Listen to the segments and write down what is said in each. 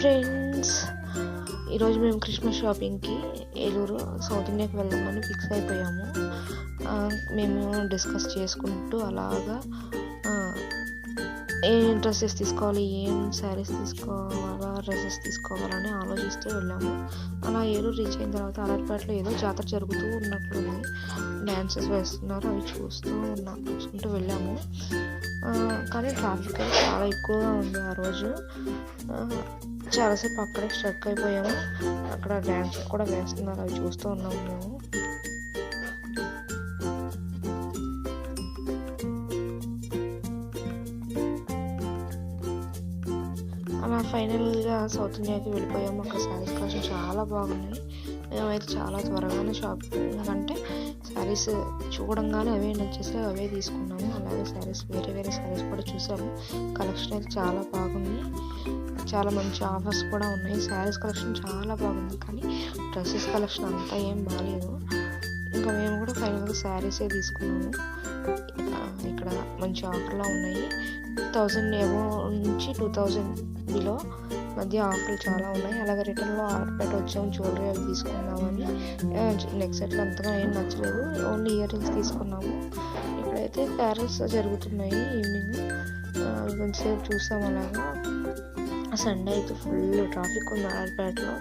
Friends, ఈరోజు మేము Christmas షాపింగ్కి ఏలూరు సౌత్ ఇండియాకి వెళ్దామని ఫిక్స్ అయిపోయాము. మేము డిస్కస్ చేసుకుంటూ అలాగా ఏం డ్రెస్సెస్ తీసుకోవాలి, ఏం శారీస్ తీసుకోవాలా, డ్రెస్సెస్ తీసుకోవాలని ఆలోచిస్తూ వెళ్ళాము. అలా ఏలూరు రీచ్ అయిన తర్వాత అలర్పేటలో ఏదో జాతర జరుగుతూ ఉన్నట్లుంది. డ్యాన్సెస్ వేస్తున్నారు, అవి చూసుకుంటూ వెళ్ళాము. కానీ ట్రాఫిక్ చాలా ఎక్కువగా ఉంది ఆ రోజు. చాలాసేపు అక్కడే స్ట్రక్ అయిపోయాము. అక్కడ డ్యాన్స్ కూడా వేస్తున్నారు, అవి చూస్తూ ఉన్నాము మేము. అలా ఫైనల్గా సౌత్ ఇండియాకి వెళ్ళిపోయాము. అక్కడ శారీస్ కలెక్షన్ చాలా బాగున్నాయి. మేమైతే చాలా త్వరగానే షాపింగ్ అంటే శారీస్ చూడంగానే అవే నచ్చేసి అవే తీసుకున్నాము. అలాగే శారీస్ వేరే శారీస్ కూడా చూసాము. కలెక్షన్ అయితే చాలా బాగుంది. చాలా మంచి ఆఫర్స్ కూడా ఉన్నాయి. శారీస్ కలెక్షన్ చాలా బాగుంది, కానీ డ్రెస్సెస్ కలెక్షన్ అంతా ఏం బాగాలేదు. ఇంకా మేము కూడా ఫైనల్గా శారీసే తీసుకున్నాము. ఇక్కడ మంచి ఆఫర్లో ఉన్నాయి. 1000 ఎబో నుంచి 2000 బిలో మధ్య ఆఫర్లు చాలా ఉన్నాయి. అలాగే రిటర్న్లో ఆర్పేట వచ్చాము, జ్యువెలరీ అవి తీసుకున్నామని. నెక్స్ట్ సెట్లు అంతగా ఏం నచ్చలేదు, ఓన్లీ ఇయర్ రింగ్స్ తీసుకున్నాము. ఇక్కడైతే క్యారల్స్ జరుగుతున్నాయి ఈవినింగ్, కొంచెంసేపు చూసాము. అలాగా సండే అయితే ఫుల్ ట్రాఫిక్ ఉంది ఆర్పేటలో.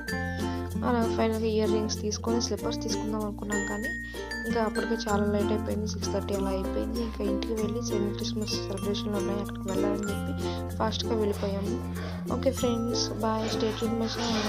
అలా ఫైనల్గా ఇయర్ రింగ్స్ తీసుకొని స్లిప్పర్స్ తీసుకుందాం అనుకున్నాం, కానీ ఇంకా అప్పటికే చాలా లేట్ అయిపోయింది. 6:30 అలా అయిపోయింది. ఇంకా ఇంటికి వెళ్ళి క్రిస్మస్ సెలబ్రేషన్లు ఉన్నాయి, అక్కడికి వెళ్ళాలని చెప్పి ఫాస్ట్గా వెళ్ళిపోయాము. Okay friends, bye, stay tuned my channel.